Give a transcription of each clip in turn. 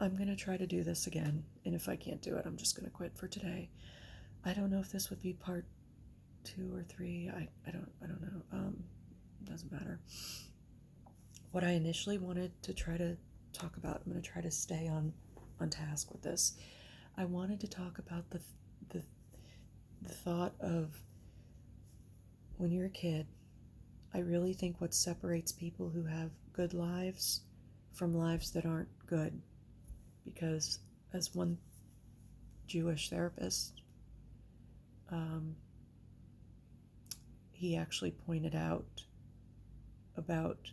I'm going to try to do this again. And if I can't do it, I'm just going to quit for today. I don't know if this would be part 2 or 3. I don't know. Doesn't matter. What I initially wanted to try to talk about, I'm going to try to stay on task with this. I wanted to talk about the thought of when you're a kid. I really think what separates people who have good lives from lives that aren't good, because as one Jewish therapist, he actually pointed out about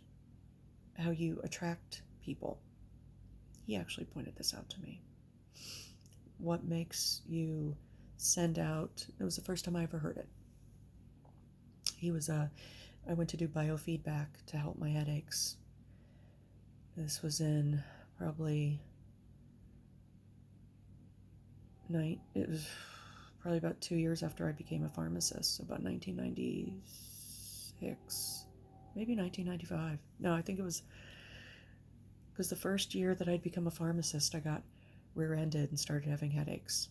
how you attract people. He actually pointed this out to me. What makes you send out, it was the first time I ever heard it. I went to do biofeedback to help my headaches. This was in probably it was probably about 2 years after I became a pharmacist, about 1996, maybe 1995. No, I think it was because the first year that I'd become a pharmacist, I got rear-ended and started having headaches.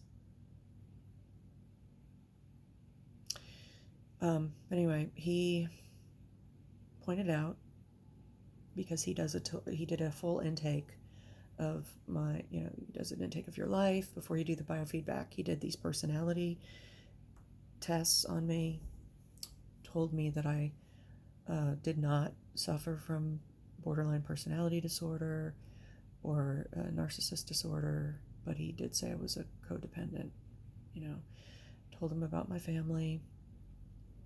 Anyway, he pointed out, because he did a full intake of he does an intake of your life before you do the biofeedback. He did these personality tests on me, told me that I did not suffer from borderline personality disorder or narcissist disorder, but he did say I was a codependent. Told him about my family.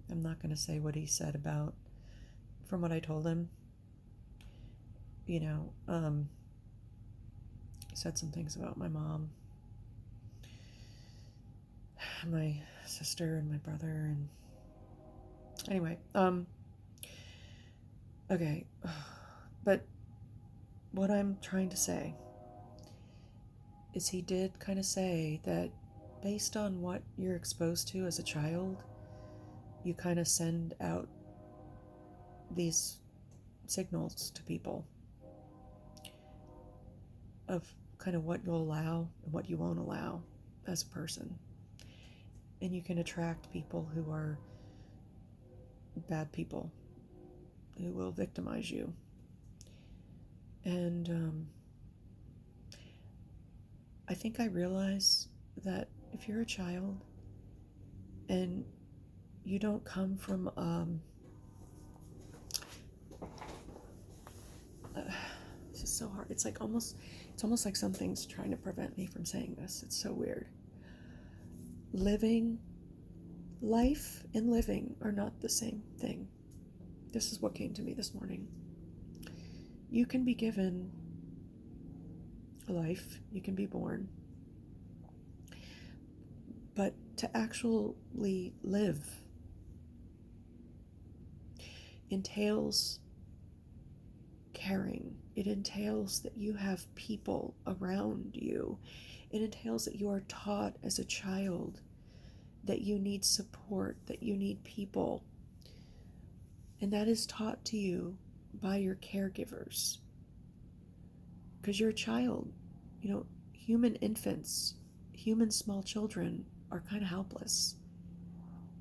I'm not going to say what he said about, from what I told him, he said some things about my mom, my sister, and my brother, and anyway, okay, but what I'm trying to say is he did kind of say that based on what you're exposed to as a child, you kind of send out these signals to people of kind of what you'll allow and what you won't allow as a person. And you can attract people who are bad people, who will victimize you. And I think I realize that if you're a child and you don't come from this is so hard. It's almost like something's trying to prevent me from saying this. It's so weird. Life and living are not the same thing. This is what came to me this morning. You can be given a life, you can be born, but to actually live entails caring. It entails that you have people around you. It entails that you are taught as a child that you need support, that you need people. And that is taught to you by your caregivers. Because you're a child. Human infants, human small children are kind of helpless.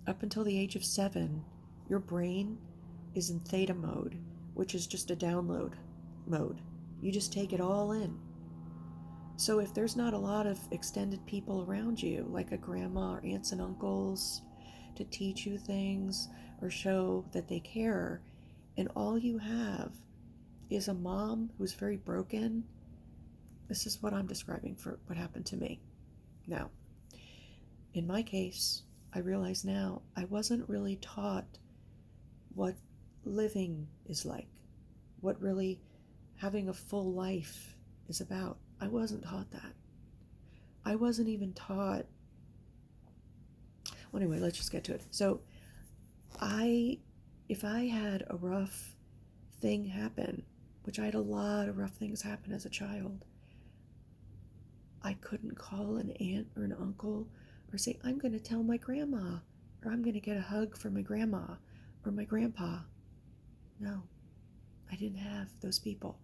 Up until the age of 7, your brain is in theta mode, which is just a download mode. You just take it all in. So if there's not a lot of extended people around you, like a grandma or aunts and uncles, to teach you things or show that they care, and all you have is a mom who's very broken, this is what I'm describing for what happened to me. Now, in my case, I realize now I wasn't really taught what living is like, what really having a full life is about. I wasn't taught that. I wasn't even taught. Well, anyway, let's just get to it. So if I had a rough thing happen, which I had a lot of rough things happen as a child, I couldn't call an aunt or an uncle or say, I'm going to tell my grandma, or I'm going to get a hug from my grandma or my grandpa. No, I didn't have those people.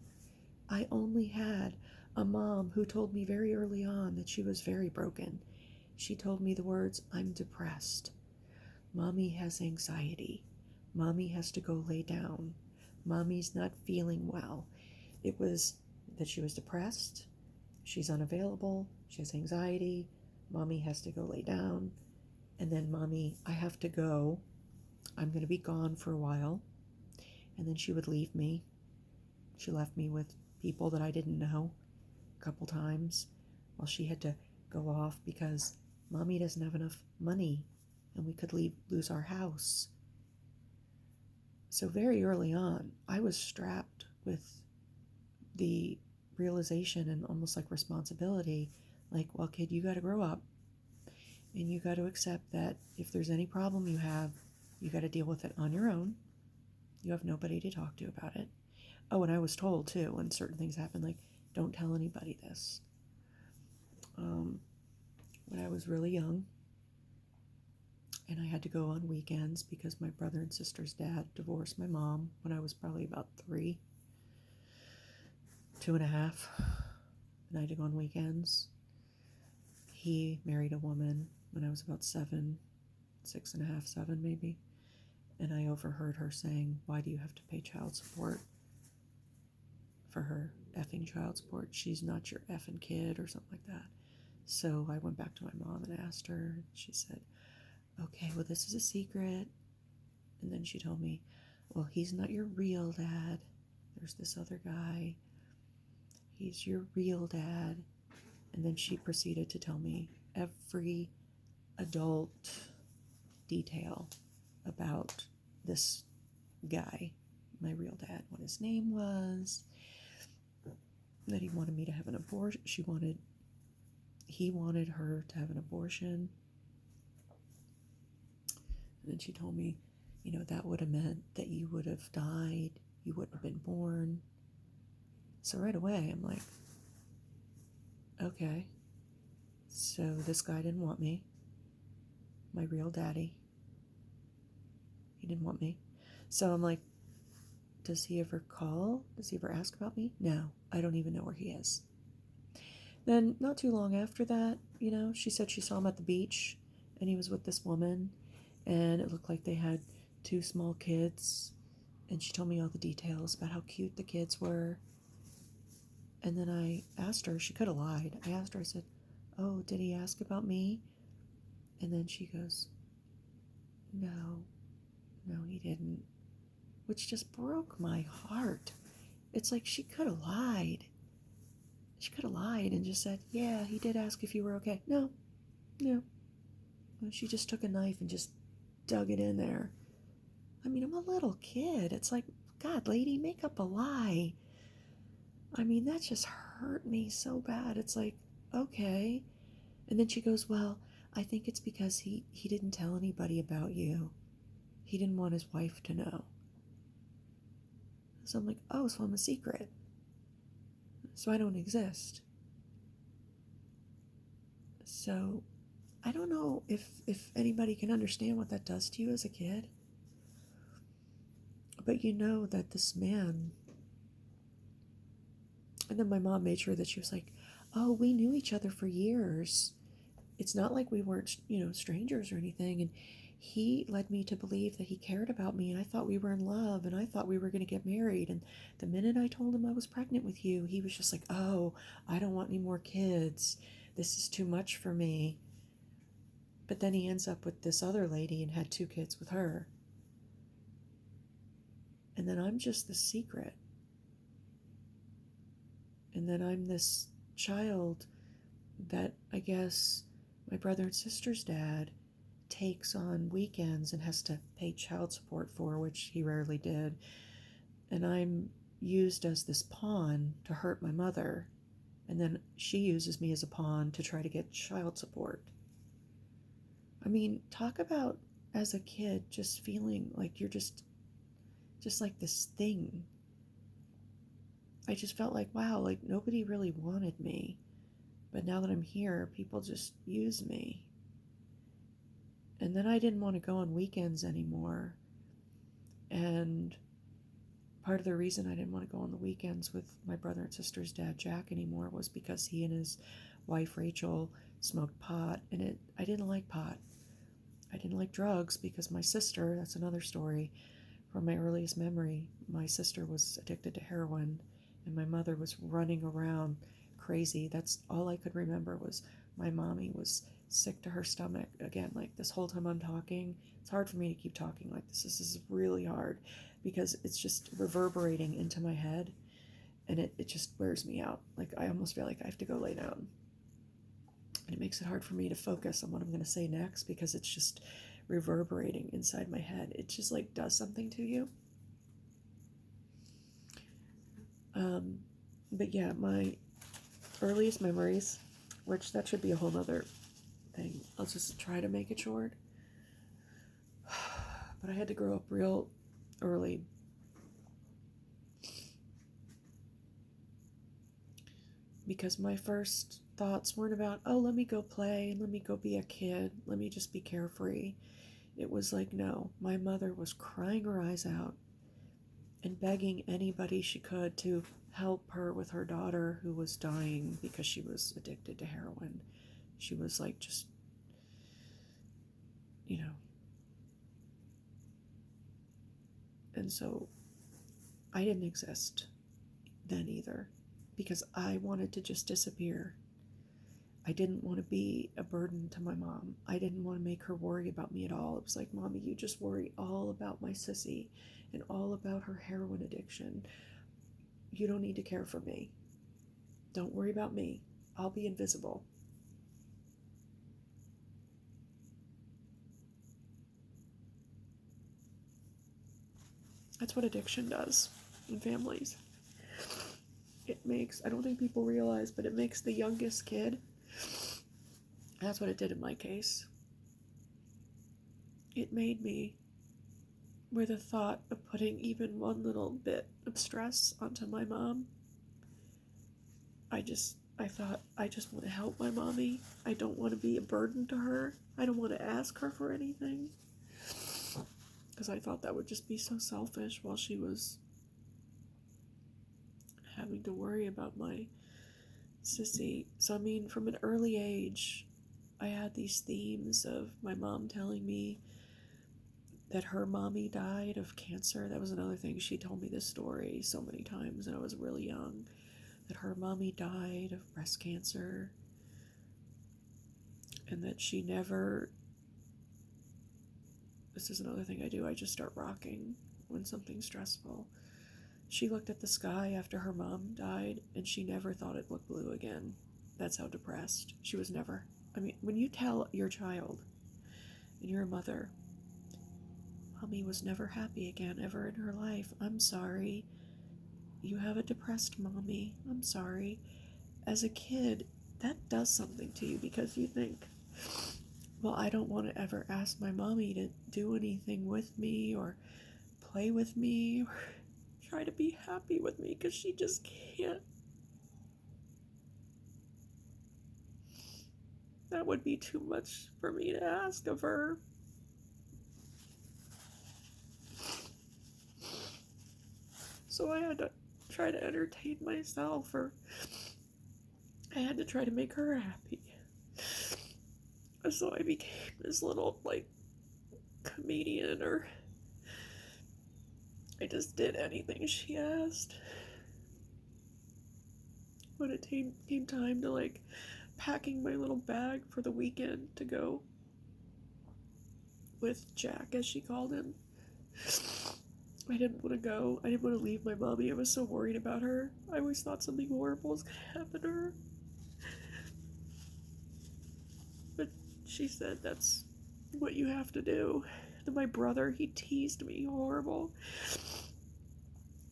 I only had A mom who told me very early on that she was very broken. She told me the words, I'm depressed. Mommy has anxiety. Mommy has to go lay down. Mommy's not feeling well. It was that she was depressed. She's unavailable. She has anxiety. Mommy has to go lay down. And then, Mommy, I have to go. I'm going to be gone for a while. And then she would leave me. She left me with people that I didn't know a couple times while she had to go off because Mommy doesn't have enough money and we could lose our house. So very early on, I was strapped with the realization and almost like responsibility, like, well, kid, you got to grow up and you got to accept that if there's any problem you have, you got to deal with it on your own. You have nobody to talk to about it. Oh, and I was told too when certain things happen, like, don't tell anybody this. When I was really young, and I had to go on weekends because my brother and sister's dad divorced my mom when I was probably about 3, 2.5, and I had to go on weekends. He married a woman when I was about 7, 6.5, 7 maybe, and I overheard her saying, why do you have to pay child support for her effing child support? She's not your effing kid or something like that. So I went back to my mom and asked her, and she said, okay, well, this is a secret. And then she told me, well, he's not your real dad. There's this other guy. He's your real dad. And then she proceeded to tell me every adult detail about this guy, my real dad, what his name was, that he wanted me to have an abortion. He wanted her to have an abortion. And then she told me, that would have meant that you would have died. You wouldn't have been born. So right away, I'm like, okay. So this guy didn't want me. My real daddy. He didn't want me. So I'm like, does he ever call? Does he ever ask about me? No, I don't even know where he is. Then not too long after that, she said she saw him at the beach and he was with this woman and it looked like they had 2 small kids, and she told me all the details about how cute the kids were. And then I asked her, she could have lied. I asked her, I said, oh, did he ask about me? And then she goes, no, he didn't, which just broke my heart. It's like she could have lied. She could have lied and just said, yeah, he did ask if you were okay. No. She just took a knife and just dug it in there. I mean, I'm a little kid. It's like, God, lady, make up a lie. I mean, that just hurt me so bad. It's like, okay. And then she goes, well, I think it's because he didn't tell anybody about you. He didn't want his wife to know. So I'm like, oh, so I'm a secret. So I don't exist. So I don't know if anybody can understand what that does to you as a kid. But that this man, and then my mom made sure that she was like, oh, we knew each other for years. It's not like we weren't, strangers or anything. And he led me to believe that he cared about me. And I thought we were in love and I thought we were going to get married. And the minute I told him I was pregnant with you, he was just like, oh, I don't want any more kids. This is too much for me. But then he ends up with this other lady and had 2 kids with her. And then I'm just the secret. And then I'm this child that I guess my brother and sister's dad takes on weekends and has to pay child support for, which he rarely did. And I'm used as this pawn to hurt my mother. And then she uses me as a pawn to try to get child support. I mean, talk about as a kid just feeling like you're just like this thing. I just felt like, wow, like nobody really wanted me. But now that I'm here, people just use me. And then I didn't want to go on weekends anymore. And part of the reason I didn't want to go on the weekends with my brother and sister's dad, Jack, anymore was because he and his wife, Rachel, smoked pot, and I didn't like pot. I didn't like drugs because my sister, that's another story from my earliest memory, my sister was addicted to heroin, and my mother was running around crazy. That's all I could remember was my mommy was sick to her stomach. Again, like this whole time I'm talking, it's hard for me to keep talking like this. This is really hard because it's just reverberating into my head, and it just wears me out. Like I almost feel like I have to go lay down. And it makes it hard for me to focus on what I'm going to say next because it's just reverberating inside my head. It just like does something to you. But yeah, my earliest memories, which that should be a whole nother thing. I'll just try to make it short. But I had to grow up real early. Because my first thoughts weren't about, oh, let me go play, let me go be a kid, let me just be carefree. It was like, no, my mother was crying her eyes out and begging anybody she could to help her with her daughter who was dying because she was addicted to heroin. She was like just, you know. And so I didn't exist then either because I wanted to just disappear. I didn't want to be a burden to my mom. I didn't want to make her worry about me at all. It was like, Mommy, you just worry all about my sissy and all about her heroin addiction. You don't need to care for me. Don't worry about me. I'll be invisible. That's what addiction does in families. It makes, I don't think people realize, but it makes the youngest kid, that's what it did in my case. It made me, with the thought of putting even one little bit of stress onto my mom, I thought, I just want to help my mommy. I don't want to be a burden to her. I don't want to ask her for anything. Because I thought that would just be so selfish while she was having to worry about my sissy. So, I mean, from an early age, I had these themes of my mom telling me that her mommy died of cancer. That was another thing. She told me this story so many times when I was really young. That her mommy died of breast cancer. And that she never... This is another thing I do. I just start rocking when something's stressful. She looked at the sky after her mom died, and she never thought it looked blue again. That's how depressed. She was never. I mean, when you tell your child, and you're a mother, Mommy was never happy again ever in her life. I'm sorry. You have a depressed mommy. I'm sorry. As a kid, that does something to you because you think, well, I don't want to ever ask my mommy to do anything with me or play with me or try to be happy with me because she just can't. That would be too much for me to ask of her. So I had to try to entertain myself, or I had to try to make her happy. So I became this little, like, comedian, or I just did anything she asked. When it came time to, like, packing my little bag for the weekend to go with Jack, as she called him, I didn't want to go. I didn't want to leave my mommy. I was so worried about her. I always thought something horrible was going to happen to her. But she said that's what you have to do. And my brother, he teased me horrible.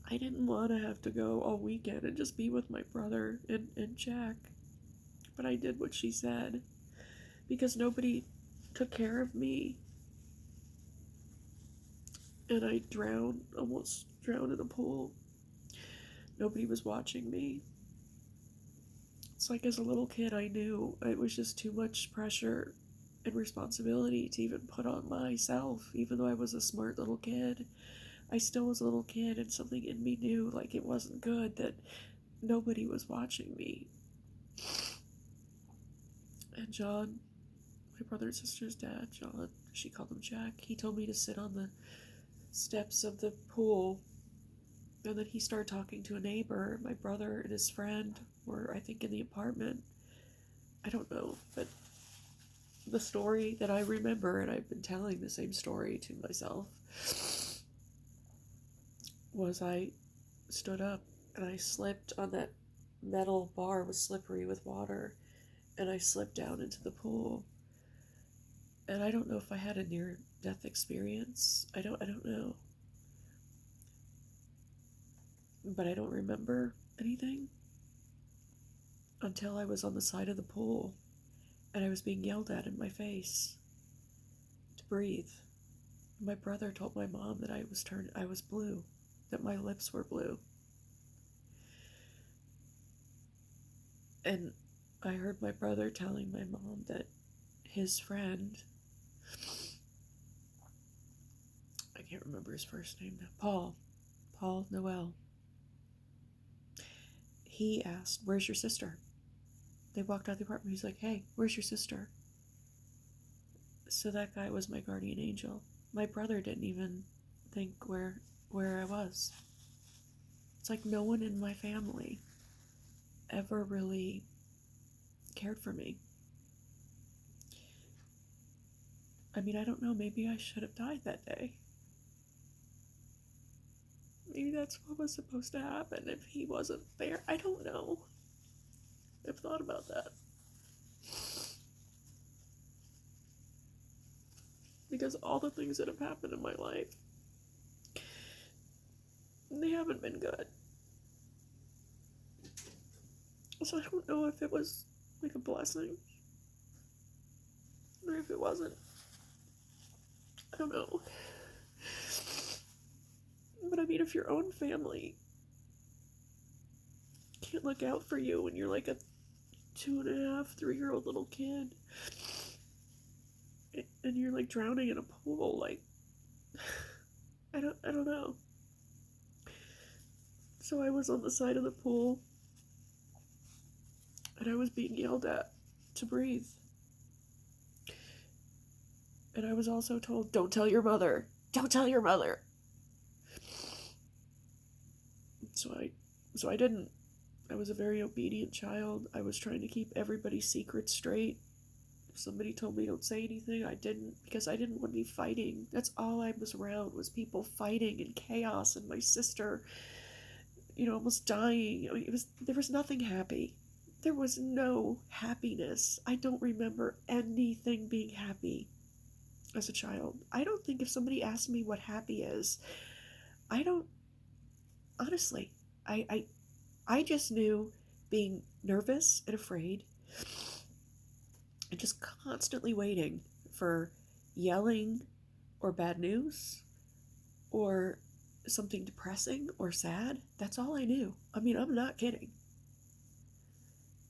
I didn't want to have to go all weekend and just be with my brother and Jack. But I did what she said. Because nobody took care of me. And I almost drowned in a pool. Nobody was watching me. It's like as a little kid, I knew it was just too much pressure and responsibility to even put on myself, even though I was a smart little kid. I still was a little kid, and something in me knew like it wasn't good, that nobody was watching me. And John, my brother and sister's dad, John, she called him Jack, he told me to sit on the steps of the pool. And then he started talking to a neighbor. My brother and his friend were, I think, in the apartment. I don't know, but the story that I remember, and I've been telling the same story to myself, was I stood up and I slipped on that metal bar, was slippery with water, and I slipped down into the pool. And I don't know if I had a near-death experience. I don't know. But I don't remember anything until I was on the side of the pool and I was being yelled at in my face to breathe. My brother told my mom that I was blue, that my lips were blue. And I heard my brother telling my mom that his friend, I can't remember his first name now, Paul Noel, he asked, "Where's your sister?" They walked out of the apartment. He's like, "Hey, where's your sister?" So that guy was my guardian angel. My brother didn't even think where I was. It's like no one in my family ever really cared for me. I mean, I don't know, maybe I should have died that day. Maybe that's what was supposed to happen if he wasn't there. I don't know. I've thought about that. Because all the things that have happened in my life, they haven't been good. So I don't know if it was like a blessing or if it wasn't. I don't know. But I mean, if your own family can't look out for you when you're like a 2.5, 3-year-old little kid, and you're like drowning in a pool, like, I don't know. So I was on the side of the pool, and I was being yelled at to breathe. And I was also told, "Don't tell your mother. Don't tell your mother." So I didn't. I was a very obedient child. I was trying to keep everybody's secrets straight. If somebody told me don't say anything, I didn't, because I didn't want to be fighting. That's all I was around, was people fighting and chaos, and my sister, almost dying. I mean, there was nothing happy. There was no happiness. I don't remember anything being happy as a child. I don't think if somebody asked me what happy is, I don't, honestly, I just knew being nervous and afraid and just constantly waiting for yelling or bad news or something depressing or sad. That's all I knew. I mean, I'm not kidding.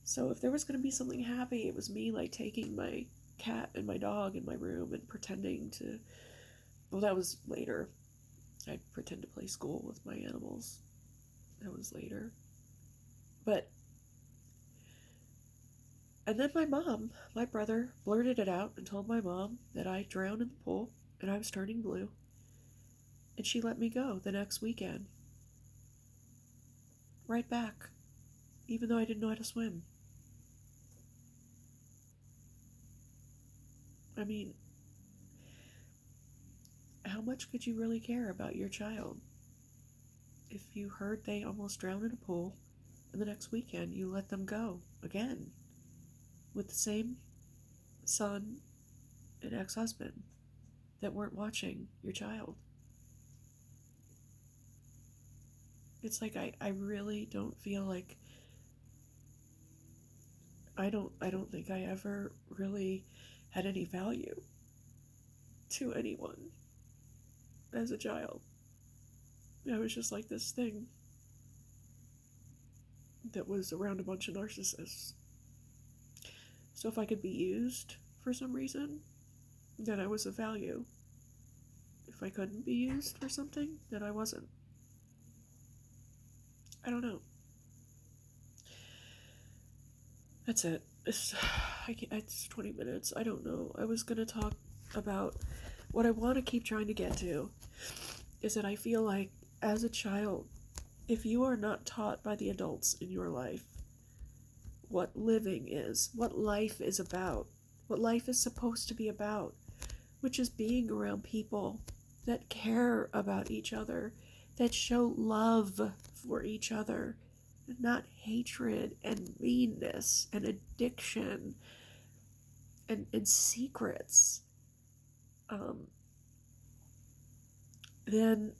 So if there was going to be something happy, it was me like taking my cat and my dog in my room and pretending to, well, that was later. I'd pretend to play school with my animals. That was later. And then my brother, blurted it out and told my mom that I drowned in the pool and I was turning blue. And she let me go the next weekend. Right back. Even though I didn't know how to swim. I mean, how much could you really care about your child if you heard they almost drowned in a pool and the next weekend you let them go again with the same son and ex-husband that weren't watching your child? It's like I really don't feel like I don't think I ever really had any value to anyone as a child. I was just like this thing that was around a bunch of narcissists. So if I could be used for some reason, then I was of value. If if I couldn't be used for something, then I wasn't. I don't know. That's it. It's 20 minutes. I don't know. I was going to talk about what I want to keep trying to get to is that I feel like as a child, if you are not taught by the adults in your life what living is, what life is about, what life is supposed to be about, which is being around people that care about each other, that show love for each other, not hatred and meanness and addiction and secrets, then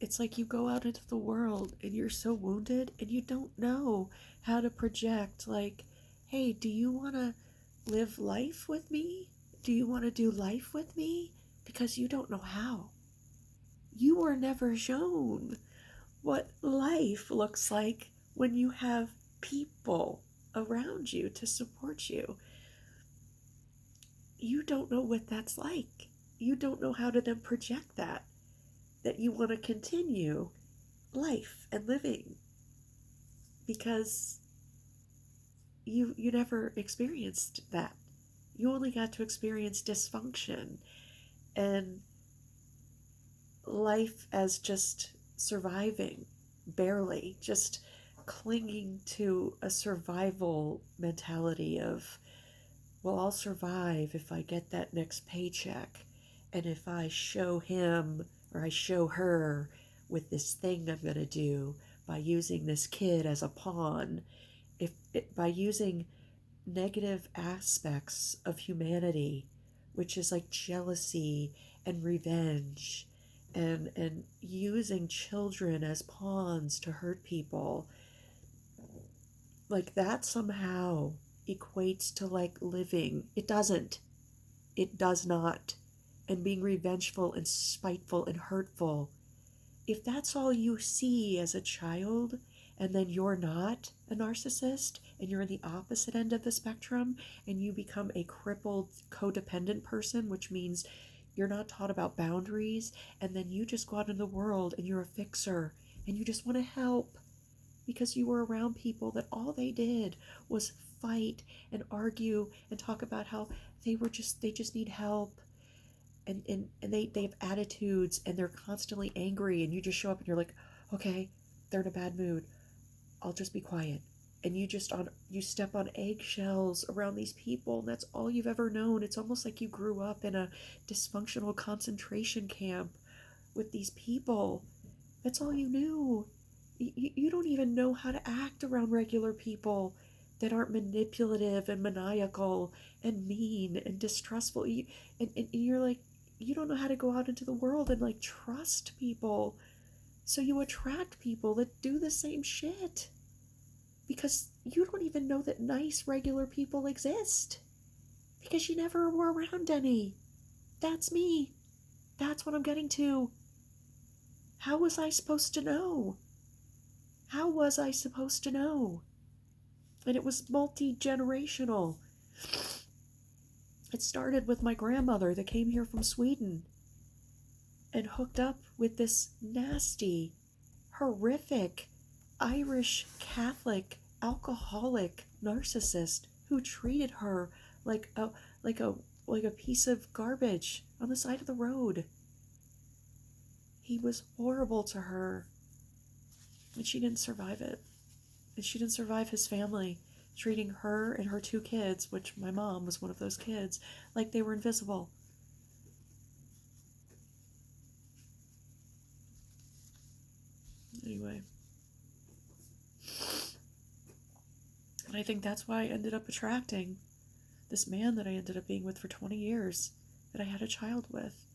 it's like you go out into the world and you're so wounded and you don't know how to project, like, hey, do you want to live life with me? Do you want to do life with me? Because you don't know how. You were never shown what life looks like when you have people around you to support you. You don't know what that's like. You don't know how to then project that you want to continue life and living, because you never experienced that. You only got to experience dysfunction and life as just surviving, barely, just clinging to a survival mentality of, well, I'll survive if I get that next paycheck, and if I show him or I show her with this thing I'm going to do by using this kid as a pawn, by using negative aspects of humanity, which is like jealousy and revenge, and using children as pawns to hurt people, like that somehow equates to like living. It doesn't. It does not. And being revengeful and spiteful and hurtful, if that's all you see as a child, and then you're not a narcissist and you're in the opposite end of the spectrum and you become a crippled codependent person, which means you're not taught about boundaries, and then you just go out in the world and you're a fixer and you just want to help because you were around people that all they did was fight and argue and talk about how they just need help, and they have attitudes and they're constantly angry, and you just show up and you're like, okay, they're in a bad mood, I'll just be quiet. And you step on eggshells around these people, and that's all you've ever known. It's almost like you grew up in a dysfunctional concentration camp with these people. That's all you knew. You don't even know how to act around regular people that aren't manipulative and maniacal and mean and distrustful. And you're like, you don't know how to go out into the world and like trust people. So you attract people that do the same shit because you don't even know that nice regular people exist because you never were around any. That's me. That's what I'm getting to. How was I supposed to know? How was I supposed to know? And it was multi-generational. It started with my grandmother that came here from Sweden and hooked up with this nasty, horrific, Irish Catholic, alcoholic narcissist who treated her like a piece of garbage on the side of the road. He was horrible to her, and she didn't survive it. And she didn't survive his family, treating her and her two kids, which my mom was one of those kids, like they were invisible. Anyway. And I think that's why I ended up attracting this man that I ended up being with for 20 years, that I had a child with.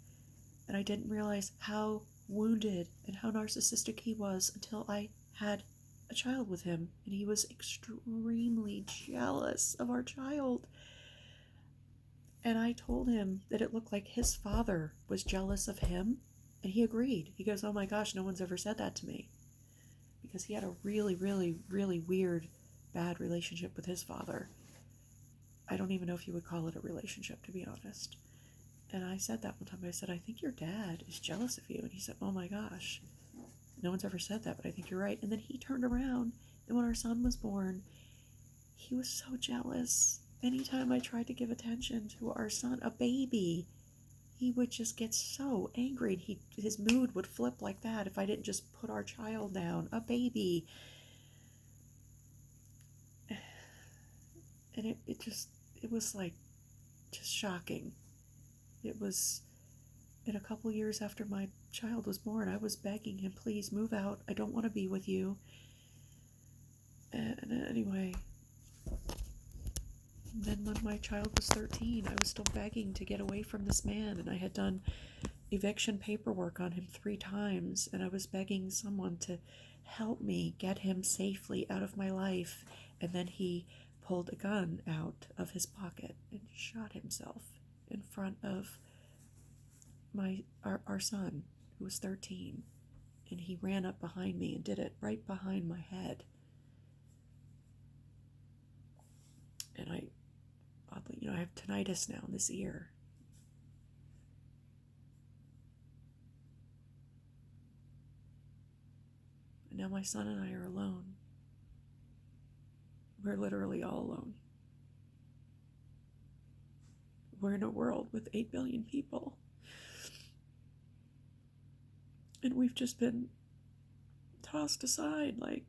And I didn't realize how wounded and how narcissistic he was until I had a child with him, and he was extremely jealous of our child. And I told him that it looked like his father was jealous of him, and he agreed. He goes, oh my gosh, no one's ever said that to me, because he had a really, really, really weird, bad relationship with his father. I don't even know if you would call it a relationship, to be honest. And I said that one time. I said, I think your dad is jealous of you. And he said, oh my gosh, no one's ever said that, but I think you're right. And then he turned around, and when our son was born, he was so jealous. Anytime I tried to give attention to our son, a baby, he would just get so angry. His mood would flip like that if I didn't just put our child down, a baby. And it was like just shocking. It was, and a couple years after my child was born, I was begging him, please move out. I don't want to be with you. And anyway, then when my child was 13, I was still begging to get away from this man, and I had done eviction paperwork on him 3 times, and I was begging someone to help me get him safely out of my life. And then he pulled a gun out of his pocket and shot himself in front of our son, who was 13. And he ran up behind me and did it right behind my head. And I have tinnitus now in this ear. And now my son and I are alone. We're literally all alone. We're in a world with 8 billion people. And we've just been tossed aside, like,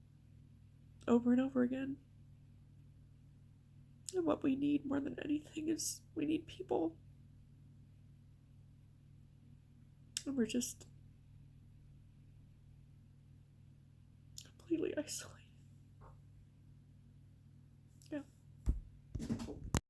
over and over again. And what we need more than anything is we need people. And we're just completely isolated.